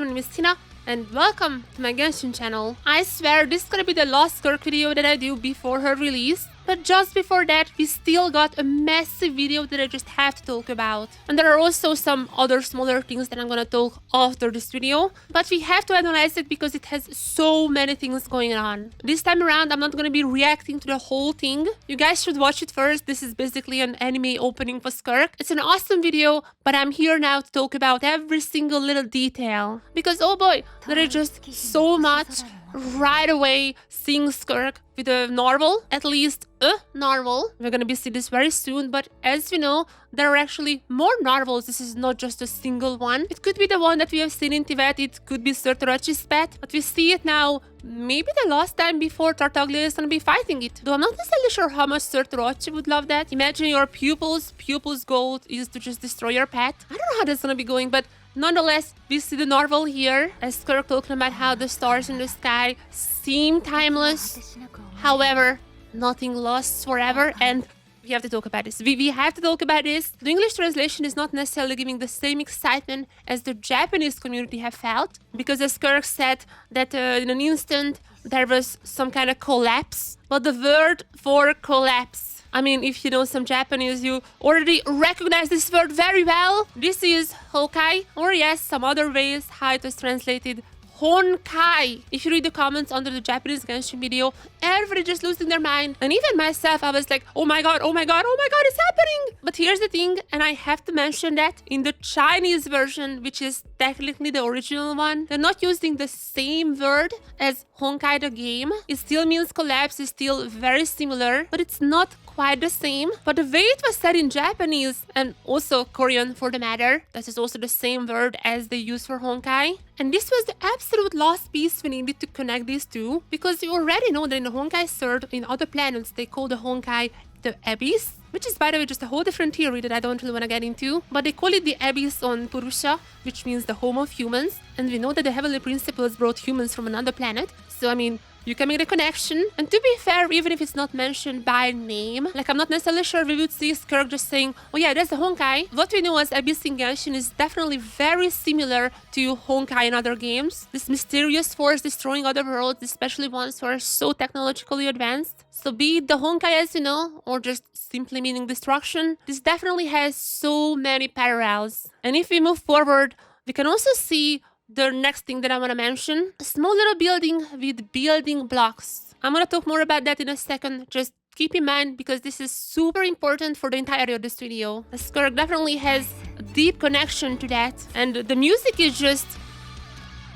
my name is Tina, and welcome to my Genshin channel. I swear this is gonna be the last Skirk video that I do before her release, but just before that we still got a massive video that I just have to talk about. And there are also some other smaller things that I'm gonna talk after this video, but we have to analyze it because it has so many things going on. This time around I'm not gonna be reacting to the whole thing. You guys should watch it first. This is basically an anime opening for Skirk. It's an awesome video, but I'm here now to talk about every single little detail. Because oh boy, there is just so much. Right away seeing Skirk with a narwhal, at least a narwhal. We're gonna be seeing this very soon, but as we know, there are actually more narwhals. This is not just a single one. It could be the one that we have seen in Tibet, it could be Surtalogi's pet, but we see it now maybe the last time before Tartaglia is gonna be fighting it. Though I'm not necessarily sure how much Surtalogi would love that. Imagine your pupil's goal is to just destroy your pet. I don't know how that's gonna be going, but nonetheless, we see the narwhal here, as Skirk talking about how the stars in the sky seem timeless. However, nothing lasts forever, and we have to talk about this. We have to talk about this. The English translation is not necessarily giving the same excitement as the Japanese community have felt, because as Skirk said that in an instant there was some kind of collapse. But the word for collapse, I mean, if you know some Japanese, you already recognize this word very well. This is HONKAI, or yes, some other ways how it was translated, HONKAI. If you read the comments under the Japanese Genshin video, everybody just losing their mind. And even myself, I was like, oh my god, it's happening. But here's the thing, and I have to mention that in the Chinese version, which is technically the original one, they're not using the same word as HONKAI the game. It still means collapse, it's still very similar, but it's not quite the same. But the way it was said in Japanese, and also Korean for the matter, that is also the same word as they use for HONKAI. And this was the absolute last piece we needed to connect these two, because you already know that in the HONKAI Third, in other planets, they call the HONKAI the Abyss, which is, by the way, just a whole different theory that I don't really want to get into. But they call it the Abyss on Purusha, which means the home of humans. And we know that the Heavenly Principles brought humans from another planet. So, I mean, you can make the connection. And to be fair, even if it's not mentioned by name, like I'm not necessarily sure we would see Skirk just saying, oh yeah, that's the HONKAI. What we know as Abyss in Genshin is definitely very similar to HONKAI in other games. This mysterious force destroying other worlds, especially ones who are so technologically advanced. So be it the HONKAI as you know, or just simply meaning destruction, this definitely has so many parallels. And if we move forward, we can also see the next thing that I want to mention, a small little building with building blocks. I'm going to talk more about that in a second. Just keep in mind, because this is super important for the entirety of this video. Skirk definitely has a deep connection to that, and the music is just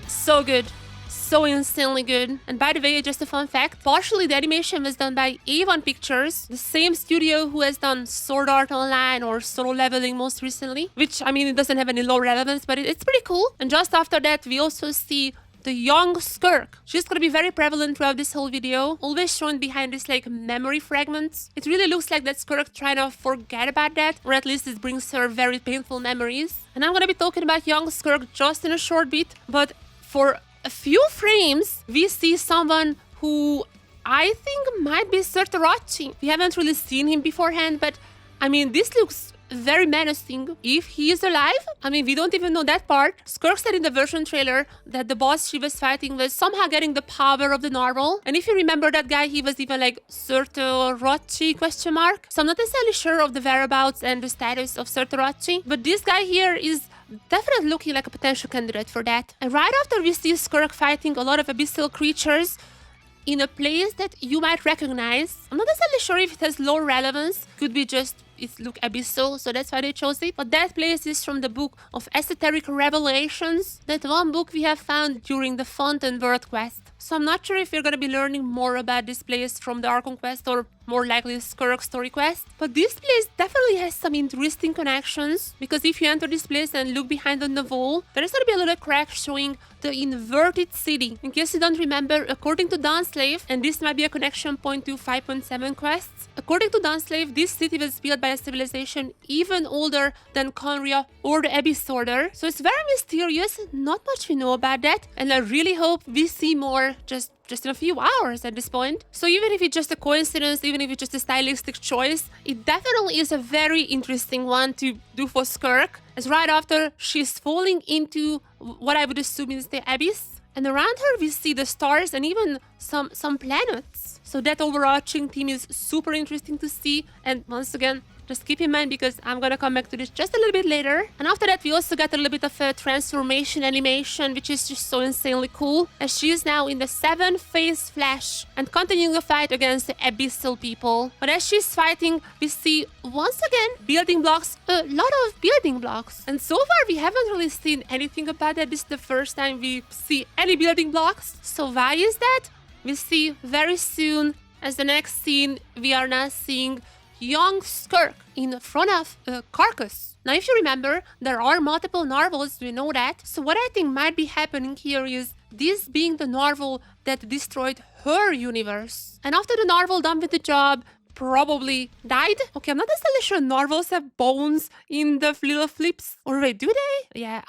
so good. So insanely good. And by the way, just a fun fact, partially the animation was done by A1 Pictures, the same studio who has done Sword Art Online or Solo Leveling most recently, which, I mean, it doesn't have any low relevance, but it's pretty cool. And just after that, we also see the young Skirk. She's gonna be very prevalent throughout this whole video, always shown behind this like memory fragments. It really looks like that Skirk trying to forget about that, or at least it brings her very painful memories. And I'm gonna be talking about young Skirk just in a short bit, but for a few frames, we see someone who I think might be Surtalogi. We haven't really seen him beforehand, but I mean, this looks very menacing. If he is alive, I mean, we don't even know that part. Skirk said in the version trailer that the boss she was fighting was somehow getting the power of the narwhal. And if you remember that guy, he was even like Surtalogi question mark. So I'm not necessarily sure of the whereabouts and the status of Surtalogi, but this guy here is definitely looking like a potential candidate for that. And right after we see Skirk fighting a lot of abyssal creatures in a place that you might recognize. I'm not necessarily sure if it has low relevance. Could be just it look abyssal, so that's why they chose it. But that place is from the book of Esoteric Revelations, that one book we have found during the Font and Birth quest. So I'm not sure if we're gonna be learning more about this place from the Archon quest or more likely Skirk story quest. But this place definitely has some interesting connections, because if you enter this place and look behind on the wall, there is gonna be a little crack showing the inverted city. In case you don't remember, according to Dawnslave, and this might be a connection point to 5.7 quests, according to Dawnslave, this city was built by a civilization even older than Conria or the Abyss Order. So it's very mysterious, not much we know about that, and I really hope we see more there just in a few hours at this point. So even if it's just a coincidence, even if it's just a stylistic choice, it definitely is a very interesting one to do for Skirk, as right after she's falling into what I would assume is the abyss. And around her we see the stars and even some planets. So that overarching theme is super interesting to see. And once again, just keep in mind because I'm gonna come back to this just a little bit later. And after that we also got a little bit of a transformation animation, which is just so insanely cool, as she is now in the 7-phase flash and continuing the fight against the abyssal people. But as she's fighting, we see once again building blocks, a lot of building blocks. And so far we haven't really seen anything about that. This is the first time we see any building blocks. So why is that? We see very soon, as the next scene, we are now seeing young Skirk in front of a carcass. Now if you remember, there are multiple narwhals, we know that. So what I think might be happening here is this being the narwhal that destroyed her universe. And after the narwhal done with the job, probably died. Okay, I'm not necessarily sure narwhals have bones in the little flips. Or wait, do they? Yeah,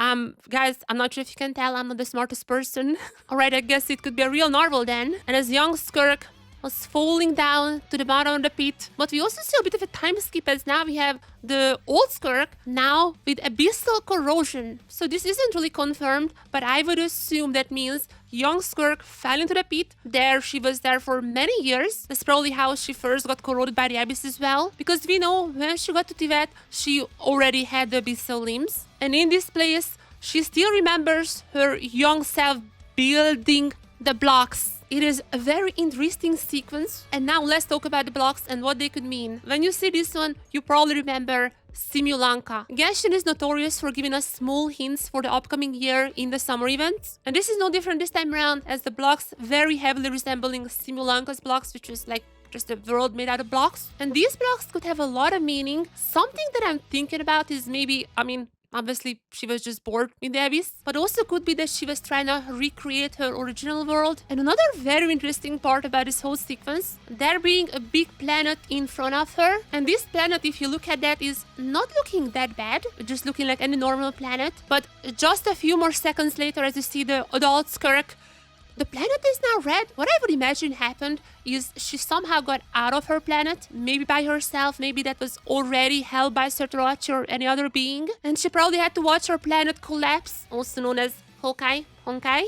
guys, I'm not sure if you can tell, I'm not the smartest person. Alright, I guess it could be a real narwhal then. And as young Skirk was falling down to the bottom of the pit. But we also see a bit of a time skip, as now we have the old Skirk now with abyssal corrosion. So this isn't really confirmed, but I would assume that means young Skirk fell into the pit. There, she was there for many years. That's probably how she first got corroded by the abyss as well. Because we know when she got to Tibet, she already had the abyssal limbs. And in this place, she still remembers her young self building the blocks. It is a very interesting sequence. And now let's talk about the blocks and what they could mean. When you see this one, you probably remember Simulanka. Genshin is notorious for giving us small hints for the upcoming year in the summer events. And this is no different this time around, as the blocks very heavily resembling Simulanka's blocks, which is like just a world made out of blocks. And these blocks could have a lot of meaning. Something that I'm thinking about is maybe, obviously, she was just bored in the abyss, but also could be that she was trying to recreate her original world. And another very interesting part about this whole sequence, there being a big planet in front of her. And this planet, if you look at that, is not looking that bad, just looking like any normal planet. But just a few more seconds later, as you see the adult Skirk, the planet is now red. What I would imagine happened is she somehow got out of her planet, maybe by herself, maybe that was already held by Surtalogi or any other being, and she probably had to watch her planet collapse, also known as HONKAI,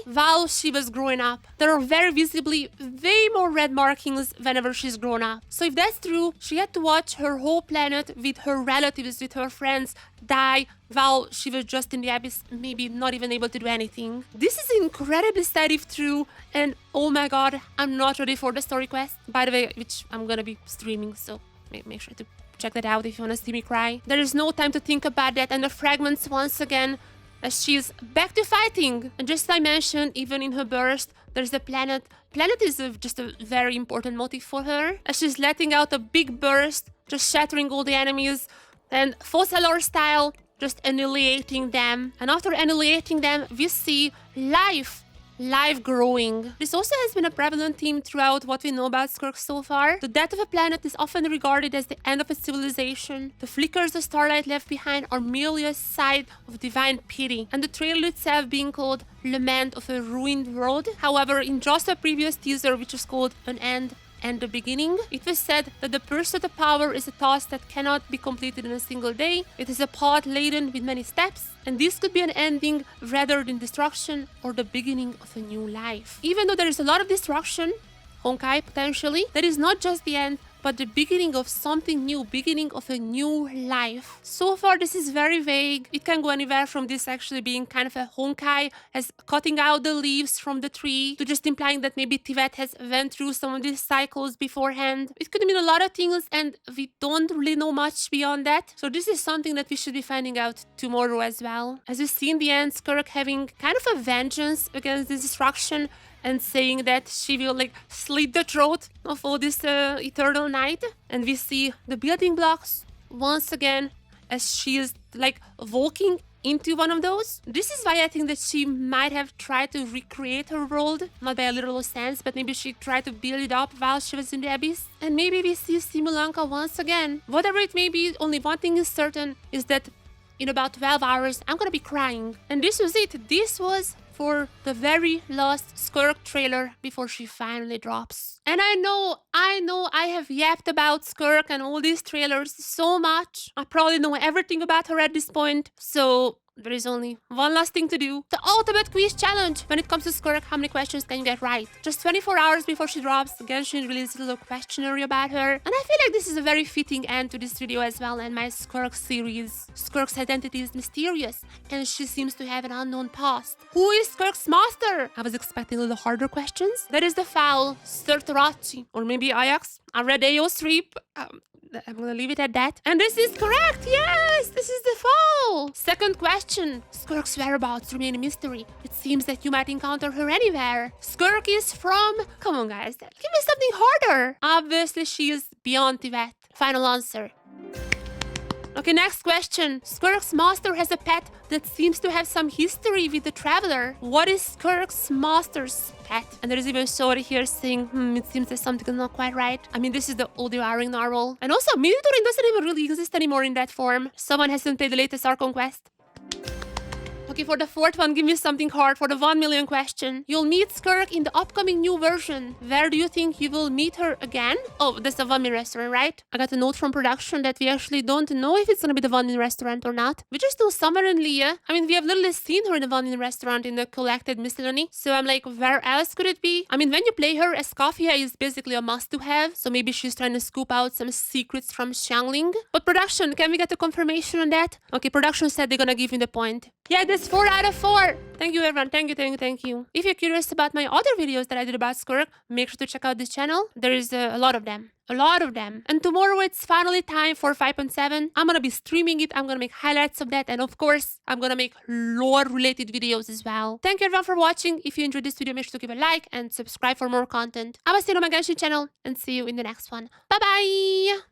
while she was growing up. There are very visibly way more red markings whenever she's grown up. So if that's true, she had to watch her whole planet with her relatives, with her friends, die while she was just in the abyss, maybe not even able to do anything. This is incredibly sad if true, and oh my god, I'm not ready for the story quest, by the way, which I'm gonna be streaming, so make sure to check that out if you wanna see me cry. There is no time to think about that, and the fragments once again, as she's back to fighting. And just as I mentioned, even in her burst, there's the planet. Planet is just a very important motif for her, as she's letting out a big burst, just shattering all the enemies, and Fossilor style, just annihilating them. And after annihilating them, we see life growing. This also has been a prevalent theme throughout what we know about Skirk so far. The death of a planet is often regarded as the end of a civilization. The flickers of starlight left behind are merely a sign of divine pity, and the trailer itself being called Lament of a ruined world. However, in just a previous teaser, which is called An End and the Beginning, it was said that the pursuit of power is a task that cannot be completed in a single day. It is a path laden with many steps, and this could be an ending rather than destruction or the beginning of a new life. Even though there is a lot of destruction, HONKAI potentially, that is not just the end, but the beginning of something new, beginning of a new life. So far, this is very vague. It can go anywhere from this actually being kind of a HONKAI as cutting out the leaves from the tree, to just implying that maybe Tibet has went through some of these cycles beforehand. It could mean a lot of things, and we don't really know much beyond that. So this is something that we should be finding out tomorrow as well. As we see in the end, Skirk having kind of a vengeance against this destruction, and saying that she will slit the throat of all this eternal night. And we see the building blocks once again as she is walking into one of those. This is why I think that she might have tried to recreate her world, not by a literal sense, but maybe she tried to build it up while she was in the abyss. And maybe we see Simulanka once again. Whatever it may be, only one thing is certain, is that in about 12 hours I'm gonna be crying. And this was it. This was for the very last Skirk trailer before she finally drops. And I know I have yapped about Skirk and all these trailers so much. I probably know everything about her at this point, so there is only one last thing to do. The ultimate quiz challenge. When it comes to Skirk, how many questions can you get right? Just 24 hours before she drops, Genshin released a little questionnaire about her. And I feel like this is a very fitting end to this video as well and my Skirk series. Skirk's identity is mysterious, and she seems to have an unknown past. Who is Skirk's master? I was expecting a little harder questions. That is the fowl, Surtalogi. Or maybe Ajax. I read Esoteric. I'm gonna leave it at that. And this is correct! Yes! This is the fowl! Second question. Skirk's whereabouts remain a mystery. It seems that you might encounter her anywhere. Skirk is from... Come on, guys. Give me something harder. Obviously, she is beyond Tibet. Final answer. Okay, next question. Skirk's master has a pet that seems to have some history with the traveler. What is Skirk's master's pet? And there is even Shori here saying, it seems there's something not quite right. I mean, this is the old devouring narwhal. And also, Minotaur doesn't even really exist anymore in that form. Someone hasn't played the latest Archon quest. Okay, for the fourth one, give me something hard for the 1 million question. You'll meet Skirk in the upcoming new version. Where do you think you will meet her again? Oh, that's the One Min restaurant, right? I got a note from production that we actually don't know if it's gonna be the One Min restaurant or not. We just know somewhere in Leah. I mean, we have literally seen her in the One Min restaurant in the collected miscellany. So I'm like, where else could it be? I mean, when you play her, Escafia is basically a must to have. So maybe she's trying to scoop out some secrets from Xiangling. But production, can we get a confirmation on that? Okay, production said they're gonna give me the point. Yeah, that's 4 out of 4. Thank you, everyone. Thank you. If you're curious about my other videos that I did about Skirk, make sure to check out this channel. There is a lot of them. And tomorrow it's finally time for 5.7. I'm gonna be streaming it. I'm gonna make highlights of that. And of course, I'm gonna make lore-related videos as well. Thank you, everyone, for watching. If you enjoyed this video, make sure to give a like and subscribe for more content. I will see you on my Genshin channel and see you in the next one. Bye-bye!